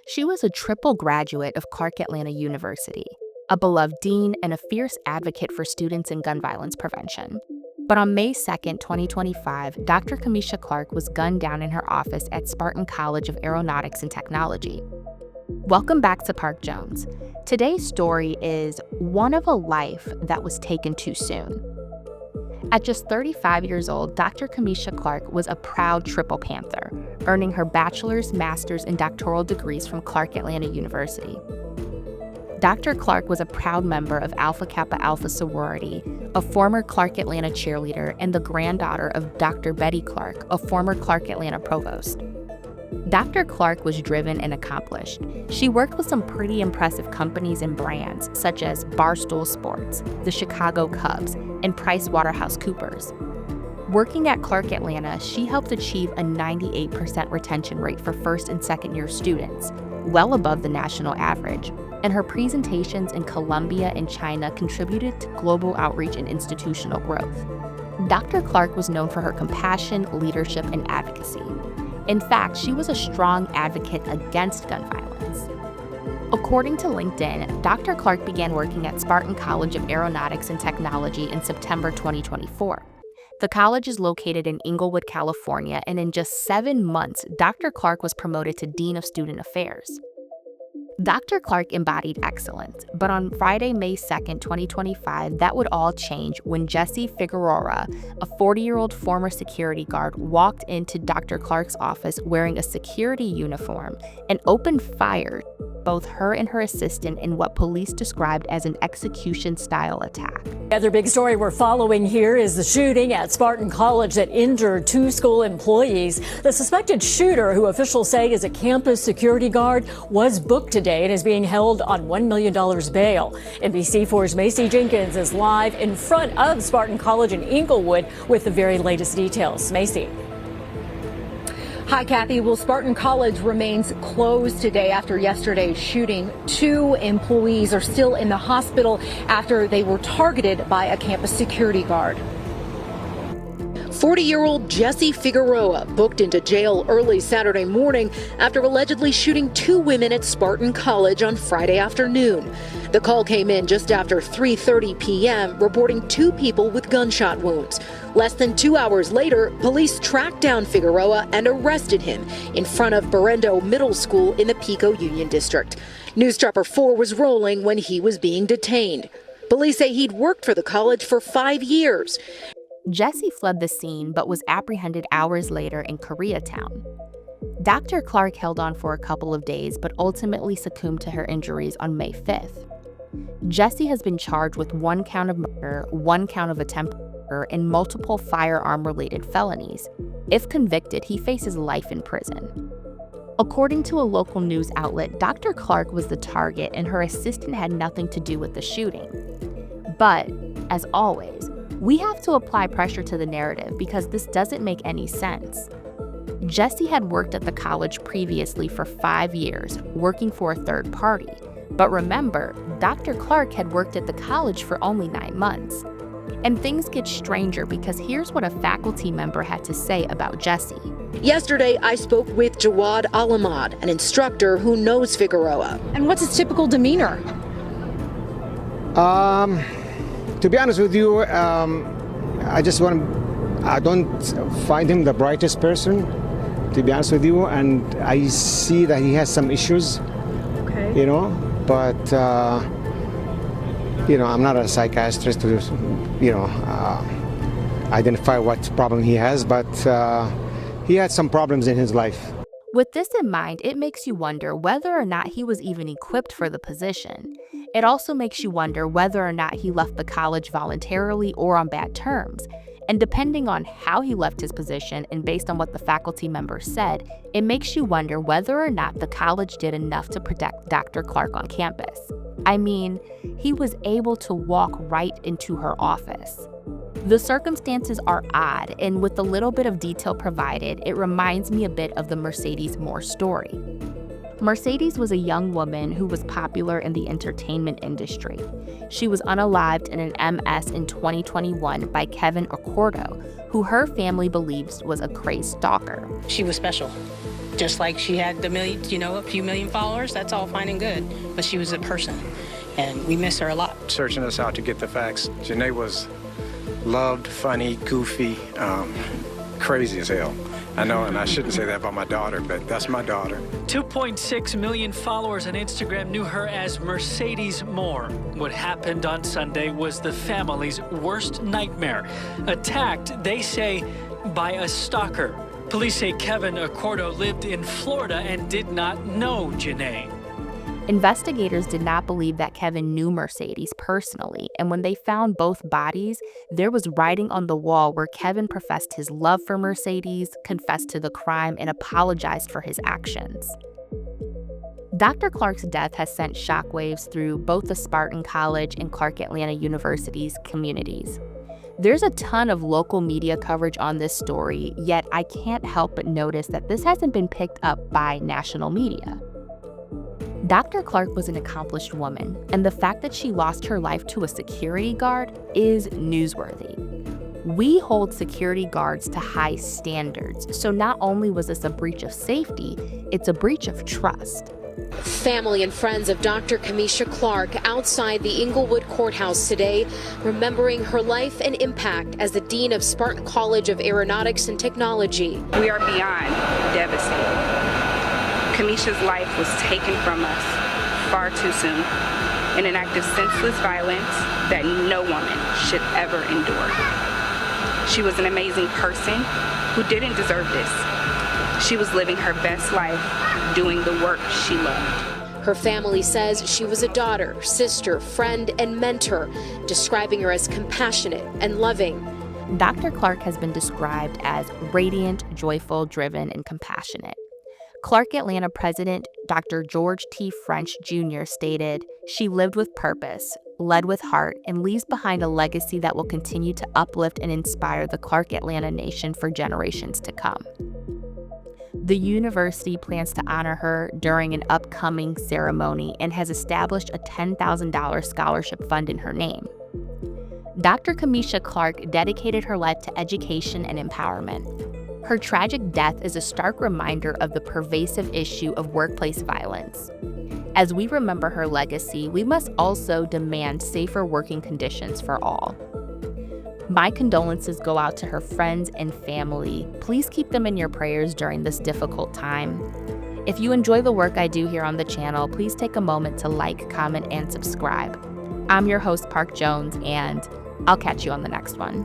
She was a triple graduate of Clark Atlanta University, a beloved dean, and a fierce advocate for students in gun violence prevention. But on May 2nd, 2025, Dr. Cameisha Clark was gunned down in her office at Spartan College of Aeronautics and Technology. Welcome back to Park Jones. Today's story is one of a life that was taken too soon. At just 35 years old, Dr. Cameisha Clark was a proud Triple Panther, earning her bachelor's, master's, and doctoral degrees from Clark Atlanta University. Dr. Clark was a proud member of Alpha Kappa Alpha Sorority, a former Clark Atlanta cheerleader, and the granddaughter of Dr. Betty Clark, a former Clark Atlanta provost. Dr. Clark was driven and accomplished. She worked with some pretty impressive companies and brands, such as Barstool Sports, the Chicago Cubs, and PricewaterhouseCoopers. Working at Clark Atlanta, she helped achieve a 98% retention rate for first and second year students, well above the national average, and her presentations in Colombia and China contributed to global outreach and institutional growth. Dr. Clark was known for her compassion, leadership, and advocacy. In fact, she was a strong advocate against gun violence. According to LinkedIn, Dr. Clark began working at Spartan College of Aeronautics and Technology in September 2024. The college is located in Inglewood, California, and in just 7 months, Dr. Clark was promoted to Dean of Student Affairs. Dr. Clark embodied excellence, but on Friday, May 2nd, 2025, that would all change when Jesse Figueroa, a 40-year-old former security guard, walked into Dr. Clark's office wearing a security uniform and opened fire, both her and her assistant, in what police described as an execution-style attack. The other big story we're following here is the shooting at Spartan College that injured 2 school employees. The suspected shooter, who officials say is a campus security guard, was booked today and is being held on $1 million bail. NBC4's Macy Jenkins is live in front of Spartan College in Inglewood with the very latest details. Macy. Hi, Kathy. Well, Spartan College remains closed today after yesterday's shooting. 2 employees are still in the hospital after they were targeted by a campus security guard. 40-year-old Jesse Figueroa booked into jail early Saturday morning after allegedly shooting 2 women at Spartan College on Friday afternoon. The call came in just after 3:30 p.m., reporting 2 people with gunshot wounds. Less than 2 hours later, police tracked down Figueroa and arrested him in front of Berendo Middle School in the Pico Union District. News Chopper 4 was rolling when he was being detained. Police say he'd worked for the college for 5 years. Jesse fled the scene but was apprehended hours later in Koreatown. Dr. Clark held on for a couple of days but ultimately succumbed to her injuries on May 5th. Jesse has been charged with 1 count of murder, 1 count of attempted murder, and multiple firearm-related felonies. If convicted, he faces life in prison. According to a local news outlet, Dr. Clark was the target and her assistant had nothing to do with the shooting. But, as always, we have to apply pressure to the narrative because this doesn't make any sense. Jesse had worked at the college previously for 5 years, working for a third party. But remember, Dr. Clark had worked at the college for only 9 months. And things get stranger because here's what a faculty member had to say about Jesse. Yesterday, I spoke with Jawad Alamad, an instructor who knows Figueroa. And what's his typical demeanor? To be honest with you, I don't find him the brightest person, to be honest with you, and I see that he has some issues, but, I'm not a psychiatrist to, identify what problem he has, but he had some problems in his life. With this in mind, it makes you wonder whether or not he was even equipped for the position. It also makes you wonder whether or not he left the college voluntarily or on bad terms. And depending on how he left his position and based on what the faculty member said, it makes you wonder whether or not the college did enough to protect Dr. Clark on campus. I mean, he was able to walk right into her office. The circumstances are odd, and with the little bit of detail provided, it reminds me a bit of the Mercedes Moore story. Mercedes was a young woman who was popular in the entertainment industry. She was unalived in an MS in 2021 by Kevin Accordo, who her family believes was a crazed stalker. She was special. Just like she had a few million followers, that's all fine and good. But she was a person, and we miss her a lot. Searching us out to get the facts. Janae was loved, funny, goofy, crazy as hell. I know, and I shouldn't say that about my daughter, but that's my daughter. 2.6 million followers on Instagram knew her as Mercedes Moore. What happened on Sunday was the family's worst nightmare. Attacked, they say, by a stalker. Police say Kevin Accordo lived in Florida and did not know Janae. Investigators did not believe that Kevin knew Mercedes personally, and when they found both bodies, there was writing on the wall where Kevin professed his love for Mercedes, confessed to the crime, and apologized for his actions. Dr. Clark's death has sent shockwaves through both the Spartan College and Clark Atlanta University's communities. There's a ton of local media coverage on this story, yet I can't help but notice that this hasn't been picked up by national media. Dr. Clark was an accomplished woman, and the fact that she lost her life to a security guard is newsworthy. We hold security guards to high standards, so not only was this a breach of safety, it's a breach of trust. Family and friends of Dr. Cameisha Clark outside the Inglewood courthouse today, remembering her life and impact as the Dean of Spartan College of Aeronautics and Technology. We are beyond devastated. Cameisha's life was taken from us far too soon in an act of senseless violence that no woman should ever endure. She was an amazing person who didn't deserve this. She was living her best life, doing the work she loved. Her family says she was a daughter, sister, friend, and mentor, describing her as compassionate and loving. Dr. Clark has been described as radiant, joyful, driven, and compassionate. Clark Atlanta President Dr. George T. French Jr. stated, "She lived with purpose, led with heart, and leaves behind a legacy that will continue to uplift and inspire the Clark Atlanta nation for generations to come." The university plans to honor her during an upcoming ceremony and has established a $10,000 scholarship fund in her name. Dr. Cameisha Clark dedicated her life to education and empowerment. Her tragic death is a stark reminder of the pervasive issue of workplace violence. As we remember her legacy, we must also demand safer working conditions for all. My condolences go out to her friends and family. Please keep them in your prayers during this difficult time. If you enjoy the work I do here on the channel, please take a moment to like, comment, and subscribe. I'm your host, Parke Jones, and I'll catch you on the next one.